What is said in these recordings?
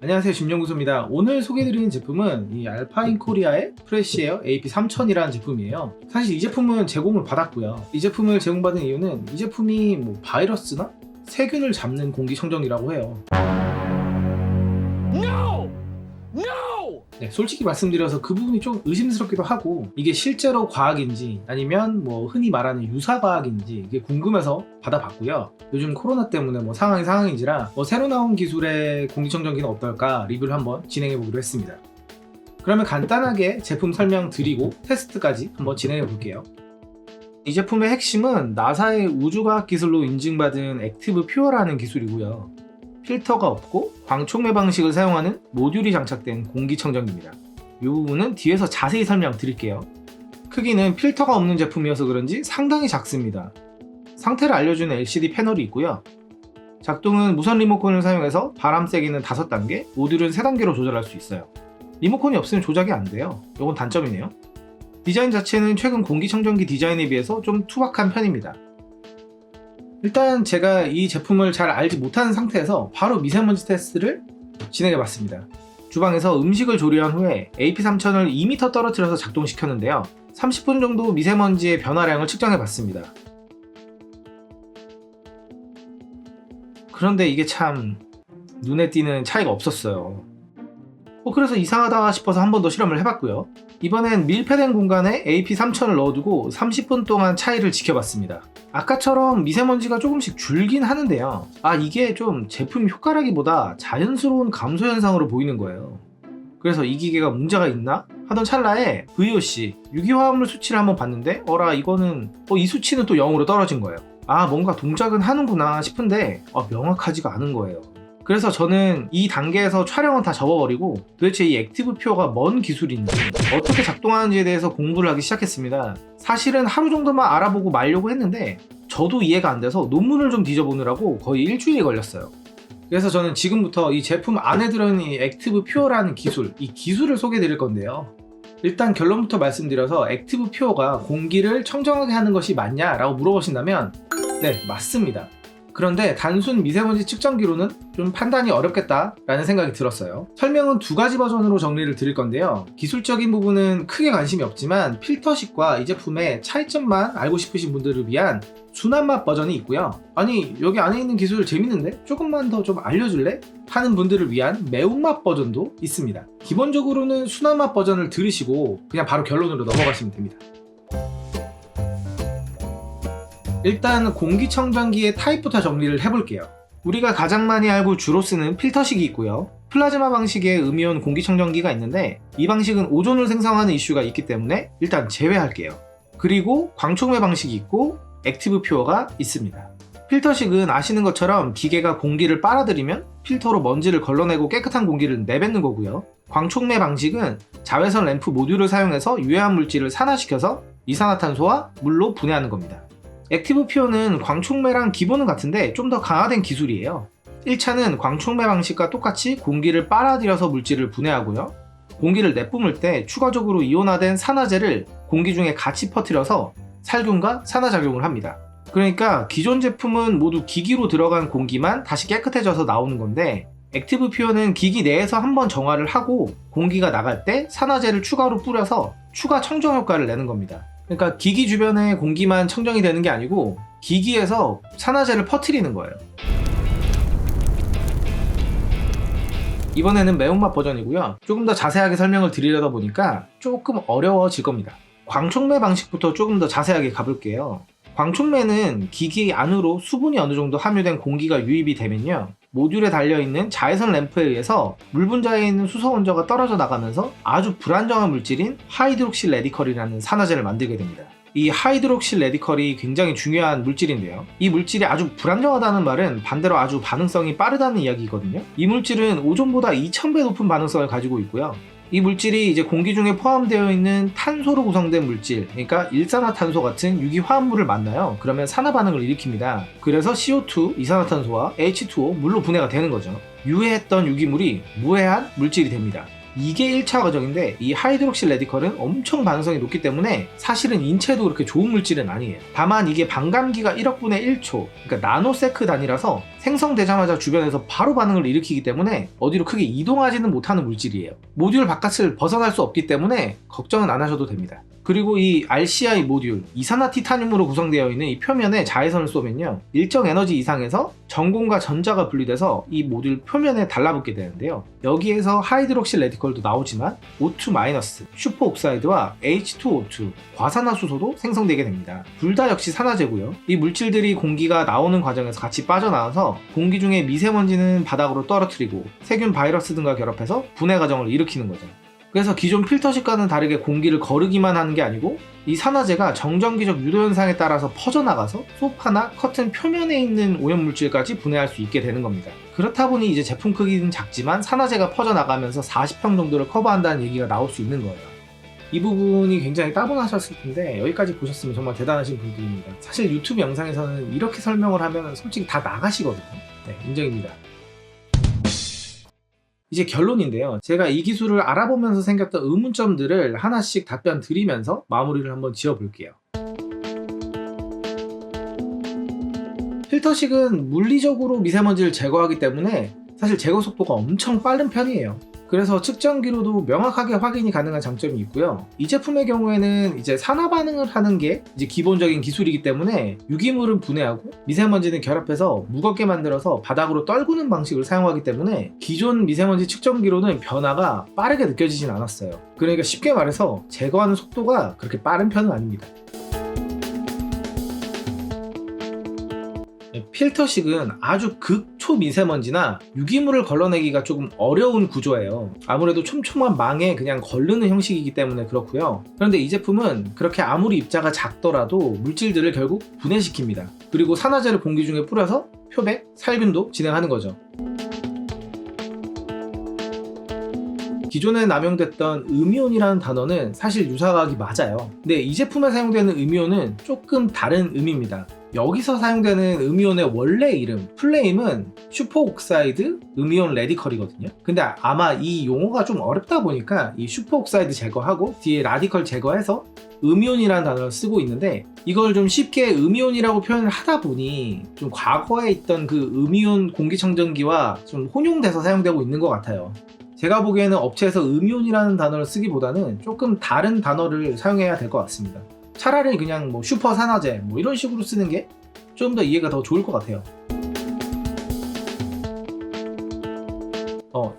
안녕하세요, 김연구소입니다. 오늘 소개해드리는 제품은 이 알파인코리아의 프레시에어 AP3000이라는 제품이에요. 사실 이 제품은 제공을 받았고요. 이 제품을 제공받은 이유는 이 제품이 바이러스나 세균을 잡는 공기청정기라고 해요. 네, 솔직히 말씀드려서 그 부분이 좀 의심스럽기도 하고, 이게 실제로 과학인지 아니면 흔히 말하는 유사과학인지 이게 궁금해서 받아봤고요. 요즘 코로나 때문에 상황인지라 새로 나온 기술의 공기청정기는 어떨까 리뷰를 한번 진행해보기로 했습니다. 그러면 간단하게 제품 설명 드리고 테스트까지 한번 진행해볼게요. 이 제품의 핵심은 나사의 우주과학 기술로 인증받은 액티브 퓨어라는 기술이고요. 필터가 없고 광촉매 방식을 사용하는 모듈이 장착된 공기청정기입니다. 이 부분은 뒤에서 자세히 설명드릴게요. 크기는 필터가 없는 제품이어서 그런지 상당히 작습니다. 상태를 알려주는 LCD 패널이 있고요. 작동은 무선 리모컨을 사용해서 바람 세기는 5단계, 모듈은 3단계로 조절할 수 있어요. 리모컨이 없으면 조작이 안 돼요. 이건 단점이네요. 디자인 자체는 최근 공기청정기 디자인에 비해서 좀 투박한 편입니다. 일단 제가 이 제품을 잘 알지 못하는 상태에서 바로 미세먼지 테스트를 진행해 봤습니다. 주방에서 음식을 조리한 후에 AP3000을 2m 떨어뜨려서 작동시켰는데요. 30분 정도 미세먼지의 변화량을 측정해 봤습니다. 그런데 이게 참 눈에 띄는 차이가 없었어요. 그래서 이상하다 싶어서 한 번 더 실험을 해봤고요. 이번엔 밀폐된 공간에 AP3000을 넣어두고 30분 동안 차이를 지켜봤습니다. 아까처럼 미세먼지가 조금씩 줄긴 하는데요. 이게 좀 제품 효과라기보다 자연스러운 감소 현상으로 보이는 거예요. 그래서 이 기계가 문제가 있나 하던 찰나에 VOC, 유기화합물 수치를 한번 봤는데 이거는 이 수치는 또 0으로 떨어진 거예요. 뭔가 동작은 하는구나 싶은데 명확하지가 않은 거예요. 그래서 저는 이 단계에서 촬영은 다 접어버리고 도대체 이 액티브 퓨어가 뭔 기술인지 어떻게 작동하는지에 대해서 공부를 하기 시작했습니다. 사실은 하루 정도만 알아보고 말려고 했는데 저도 이해가 안 돼서 논문을 좀 뒤져보느라고 거의 일주일이 걸렸어요. 그래서 저는 지금부터 이 제품 안에 들어있는 이 액티브 퓨어라는 기술, 이 기술을 소개해 드릴 건데요. 일단 결론부터 말씀드려서 액티브 퓨어가 공기를 청정하게 하는 것이 맞냐라고 물어보신다면 네, 맞습니다. 그런데 단순 미세먼지 측정기로는 좀 판단이 어렵겠다라는 생각이 들었어요. 설명은 2가지 버전으로 정리를 드릴 건데요. 기술적인 부분은 크게 관심이 없지만 필터식과 이 제품의 차이점만 알고 싶으신 분들을 위한 순한맛 버전이 있고요. 여기 안에 있는 기술 재밌는데? 조금만 더 좀 알려줄래? 하는 분들을 위한 매운맛 버전도 있습니다. 기본적으로는 순한맛 버전을 들으시고 그냥 바로 결론으로 넘어가시면 됩니다. 일단 공기청정기의 타입부터 정리를 해볼게요. 우리가 가장 많이 알고 주로 쓰는 필터식이 있고요. 플라즈마 방식의 음이온 공기청정기가 있는데 이 방식은 오존을 생성하는 이슈가 있기 때문에 일단 제외할게요. 그리고 광촉매 방식이 있고 액티브 퓨어가 있습니다. 필터식은 아시는 것처럼 기계가 공기를 빨아들이면 필터로 먼지를 걸러내고 깨끗한 공기를 내뱉는 거고요. 광촉매 방식은 자외선 램프 모듈을 사용해서 유해한 물질을 산화시켜서 이산화탄소와 물로 분해하는 겁니다. 액티브 퓨어는 광촉매랑 기본은 같은데 좀 더 강화된 기술이에요. 1차는 광촉매 방식과 똑같이 공기를 빨아들여서 물질을 분해하고요. 공기를 내뿜을 때 추가적으로 이온화된 산화제를 공기 중에 같이 퍼뜨려서 살균과 산화작용을 합니다. 그러니까 기존 제품은 모두 기기로 들어간 공기만 다시 깨끗해져서 나오는 건데 액티브 퓨어는 기기 내에서 한번 정화를 하고 공기가 나갈 때 산화제를 추가로 뿌려서 추가 청정 효과를 내는 겁니다. 그러니까 기기 주변에 공기만 청정이 되는 게 아니고 기기에서 산화제를 퍼뜨리는 거예요. 이번에는 매운맛 버전이고요. 조금 더 자세하게 설명을 드리려다 보니까 조금 어려워질 겁니다. 광촉매 방식부터 조금 더 자세하게 가볼게요. 광촉매는 기기 안으로 수분이 어느 정도 함유된 공기가 유입이 되면요. 모듈에 달려있는 자외선 램프에 의해서 물 분자에 있는 수소 원자가 떨어져 나가면서 아주 불안정한 물질인 하이드록실 레디컬이라는 산화제를 만들게 됩니다. 이 하이드록실 레디컬이 굉장히 중요한 물질인데요. 이 물질이 아주 불안정하다는 말은 반대로 아주 반응성이 빠르다는 이야기거든요. 이 물질은 오존보다 2000배 높은 반응성을 가지고 있고요. 이 물질이 이제 공기 중에 포함되어 있는 탄소로 구성된 물질, 그러니까 일산화탄소 같은 유기화합물을 만나요. 그러면 산화 반응을 일으킵니다. 그래서 CO2, 이산화탄소와 H2O, 물로 분해가 되는 거죠. 유해했던 유기물이 무해한 물질이 됩니다. 이게 1차 과정인데 이 하이드록시 레디컬은 엄청 반응성이 높기 때문에 사실은 인체도 그렇게 좋은 물질은 아니에요. 다만 이게 반감기가 1억 분의 1초, 그러니까 나노세크 단위라서 생성되자마자 주변에서 바로 반응을 일으키기 때문에 어디로 크게 이동하지는 못하는 물질이에요. 모듈 바깥을 벗어날 수 없기 때문에 걱정은 안 하셔도 됩니다. 그리고 이 RCI 모듈, 이산화티타늄으로 구성되어 있는 이 표면에 자외선을 쏘면요, 일정 에너지 이상에서 전공과 전자가 분리돼서 이 모듈 표면에 달라붙게 되는데요. 여기에서 하이드록시 레디컬도 나오지만 O2-, 슈퍼옥사이드와 H2O2, 과산화수소도 생성되게 됩니다. 둘 다 역시 산화제고요. 이 물질들이 공기가 나오는 과정에서 같이 빠져나와서 공기 중에 미세먼지는 바닥으로 떨어뜨리고 세균, 바이러스 등과 결합해서 분해 과정을 일으키는 거죠. 그래서 기존 필터식과는 다르게 공기를 거르기만 하는 게 아니고 이 산화제가 정전기적 유도현상에 따라서 퍼져나가서 소파나 커튼 표면에 있는 오염물질까지 분해할 수 있게 되는 겁니다. 그렇다 보니 이제 제품 크기는 작지만 산화제가 퍼져나가면서 40평 정도를 커버한다는 얘기가 나올 수 있는 거예요. 이 부분이 굉장히 따분하셨을 텐데 여기까지 보셨으면 정말 대단하신 분들입니다. 사실 유튜브 영상에서는 이렇게 설명을 하면 솔직히 다 나가시거든요. 네, 인정입니다. 이제 결론인데요. 제가 이 기술을 알아보면서 생겼던 의문점들을 하나씩 답변 드리면서 마무리를 한번 지어볼게요. 필터식은 물리적으로 미세먼지를 제거하기 때문에 사실 제거 속도가 엄청 빠른 편이에요. 그래서 측정기로도 명확하게 확인이 가능한 장점이 있고요. 이 제품의 경우에는 이제 산화 반응을 하는 게 이제 기본적인 기술이기 때문에 유기물은 분해하고 미세먼지는 결합해서 무겁게 만들어서 바닥으로 떨구는 방식을 사용하기 때문에 기존 미세먼지 측정기로는 변화가 빠르게 느껴지진 않았어요. 그러니까 쉽게 말해서 제거하는 속도가 그렇게 빠른 편은 아닙니다. 필터식은 아주 극초 미세먼지나 유기물을 걸러내기가 조금 어려운 구조예요. 아무래도 촘촘한 망에 그냥 걸르는 형식이기 때문에 그렇고요. 그런데 이 제품은 그렇게 아무리 입자가 작더라도 물질들을 결국 분해시킵니다. 그리고 산화제를 공기 중에 뿌려서 표백, 살균도 진행하는 거죠. 기존에 남용됐던 음이온이라는 단어는 사실 유사하기 맞아요. 근데 이 제품에 사용되는 음이온은 조금 다른 의미입니다. 여기서 사용되는 음이온의 원래 이름 플레임은 슈퍼옥사이드 음이온 레디컬이거든요. 근데 아마 이 용어가 좀 어렵다 보니까 이 슈퍼옥사이드 제거하고 뒤에 라디컬 제거해서 음이온이라는 단어를 쓰고 있는데 이걸 좀 쉽게 음이온이라고 표현을 하다 보니 좀 과거에 있던 그 음이온 공기청정기와 좀 혼용돼서 사용되고 있는 것 같아요. 제가 보기에는 업체에서 음이온이라는 단어를 쓰기보다는 조금 다른 단어를 사용해야 될 것 같습니다. 차라리 그냥 뭐 슈퍼 산화제 뭐 이런 식으로 쓰는 게 좀 더 이해가 더 좋을 것 같아요.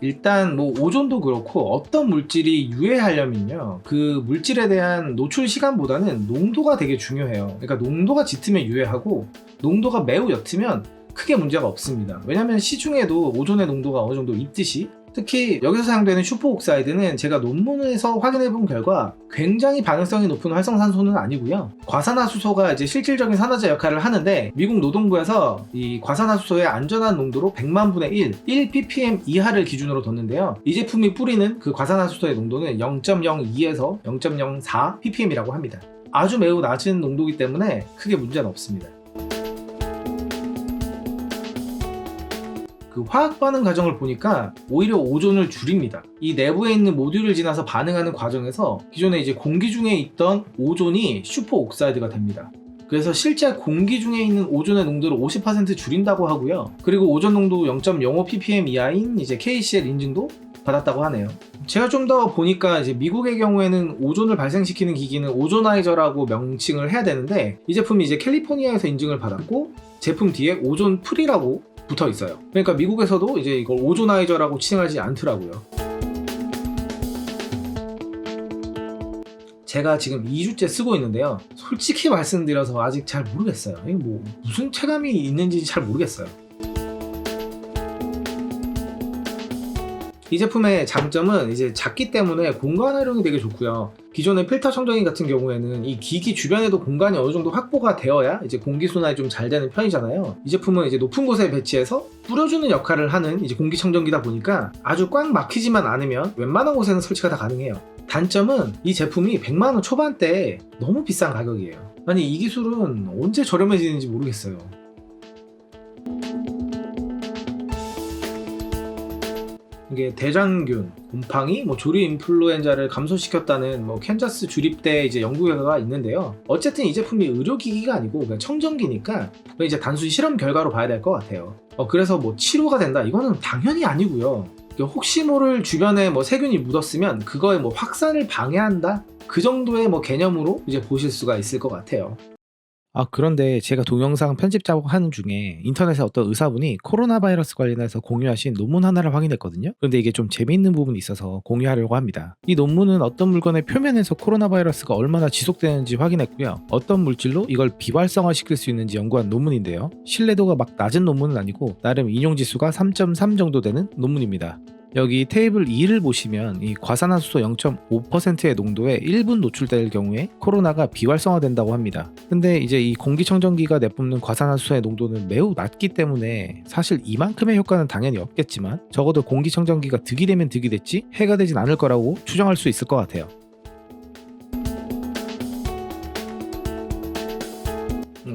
일단 뭐 오존도 그렇고 어떤 물질이 유해하려면요, 그 물질에 대한 노출 시간보다는 농도가 되게 중요해요. 그러니까 농도가 짙으면 유해하고 농도가 매우 옅으면 크게 문제가 없습니다. 왜냐면 시중에도 오존의 농도가 어느 정도 있듯이 특히 여기서 사용되는 슈퍼옥사이드는 제가 논문에서 확인해 본 결과 굉장히 반응성이 높은 활성산소는 아니고요. 과산화수소가 이제 실질적인 산화제 역할을 하는데 미국 노동부에서 이 과산화수소의 안전한 농도로 100만 분의 1 ppm 이하를 기준으로 뒀는데요. 이 제품이 뿌리는 그 과산화수소의 농도는 0.02에서 0.04 ppm이라고 합니다. 아주 매우 낮은 농도이기 때문에 크게 문제는 없습니다. 그 화학 반응 과정을 보니까 오히려 오존을 줄입니다. 이 내부에 있는 모듈을 지나서 반응하는 과정에서 기존에 이제 공기 중에 있던 오존이 슈퍼옥사이드가 됩니다. 그래서 실제 공기 중에 있는 오존의 농도를 50% 줄인다고 하고요. 그리고 오존 농도 0.05 ppm 이하인 이제 KCl 인증도 받았다고 하네요. 제가 좀 더 보니까 이제 미국의 경우에는 오존을 발생시키는 기기는 오조나이저라고 명칭을 해야 되는데 이 제품이 이제 캘리포니아에서 인증을 받았고 제품 뒤에 오존 프리라고 붙어 있어요. 그러니까 미국에서도 이제 이걸 오조나이저라고 칭하지 않더라고요. 제가 지금 2주째 쓰고 있는데요. 솔직히 말씀드려서 아직 잘 모르겠어요. 이게 뭐 무슨 체감이 있는지 잘 모르겠어요. 이 제품의 장점은 이제 작기 때문에 공간 활용이 되게 좋고요. 기존의 필터 청정기 같은 경우에는 이 기기 주변에도 공간이 어느 정도 확보가 되어야 이제 공기 순환이 좀 잘 되는 편이잖아요. 이 제품은 이제 높은 곳에 배치해서 뿌려주는 역할을 하는 이제 공기 청정기다 보니까 아주 꽉 막히지만 않으면 웬만한 곳에는 설치가 다 가능해요. 단점은 이 제품이 100만원 초반대에 너무 비싼 가격이에요. 아니 이 기술은 언제 저렴해지는지 모르겠어요. 이게 대장균, 곰팡이, 조류 인플루엔자를 감소시켰다는 캔자스 주립대 이제 연구 결과가 있는데요. 어쨌든 이 제품이 의료기기가 아니고 그냥 청정기니까 이제 단순히 실험 결과로 봐야 될 것 같아요. 그래서 치료가 된다 이거는 당연히 아니고요. 혹시 모를 주변에 세균이 묻었으면 그거의 확산을 방해한다 그 정도의 개념으로 이제 보실 수가 있을 것 같아요. 그런데 제가 동영상 편집 작업하는 중에 인터넷에 어떤 의사분이 코로나 바이러스 관련해서 공유하신 논문 하나를 확인했거든요. 그런데 이게 좀 재미있는 부분이 있어서 공유하려고 합니다. 이 논문은 어떤 물건의 표면에서 코로나 바이러스가 얼마나 지속되는지 확인했고요. 어떤 물질로 이걸 비활성화시킬 수 있는지 연구한 논문인데요. 신뢰도가 막 낮은 논문은 아니고 나름 인용지수가 3.3 정도 되는 논문입니다. 여기 테이블 2를 보시면 이 과산화수소 0.5%의 농도에 1분 노출될 경우에 코로나가 비활성화된다고 합니다. 근데 이제 이 공기청정기가 내뿜는 과산화수소의 농도는 매우 낮기 때문에 사실 이만큼의 효과는 당연히 없겠지만 적어도 공기청정기가 득이 되면 득이 됐지 해가 되진 않을 거라고 추정할 수 있을 것 같아요.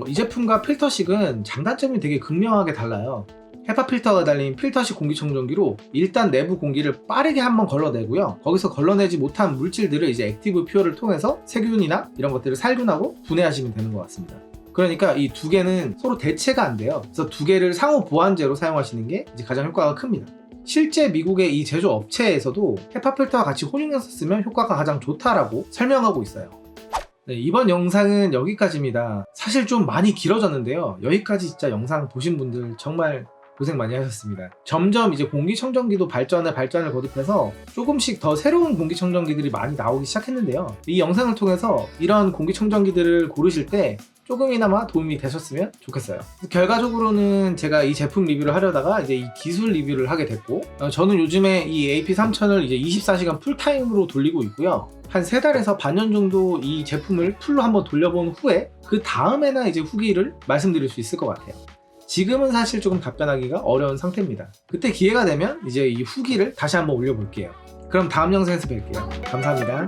이 제품과 필터식은 장단점이 되게 극명하게 달라요. 헤파 필터가 달린 필터식 공기청정기로 일단 내부 공기를 빠르게 한번 걸러내고요. 거기서 걸러내지 못한 물질들을 이제 액티브 퓨어를 통해서 세균이나 이런 것들을 살균하고 분해하시면 되는 것 같습니다. 그러니까 이 두 개는 서로 대체가 안 돼요. 그래서 두 개를 상호 보완제로 사용하시는 게 이제 가장 효과가 큽니다. 실제 미국의 이 제조업체에서도 헤파 필터와 같이 혼용해서 쓰면 효과가 가장 좋다라고 설명하고 있어요. 네, 이번 영상은 여기까지입니다. 사실 좀 많이 길어졌는데요. 여기까지 진짜 영상 보신 분들 정말 고생 많이 하셨습니다. 점점 이제 공기청정기도 발전을 거듭해서 조금씩 더 새로운 공기청정기들이 많이 나오기 시작했는데요. 이 영상을 통해서 이런 공기청정기들을 고르실 때 조금이나마 도움이 되셨으면 좋겠어요. 결과적으로는 제가 이 제품 리뷰를 하려다가 이제 이 기술 리뷰를 하게 됐고, 저는 요즘에 이 AP3000을 이제 24시간 풀타임으로 돌리고 있고요. 한 3달에서 반년 정도 이 제품을 풀로 한번 돌려본 후에 그 다음에나 이제 후기를 말씀드릴 수 있을 것 같아요. 지금은 사실 조금 답변하기가 어려운 상태입니다. 그때 기회가 되면 이제 이 후기를 다시 한번 올려볼게요. 그럼 다음 영상에서 뵐게요. 감사합니다.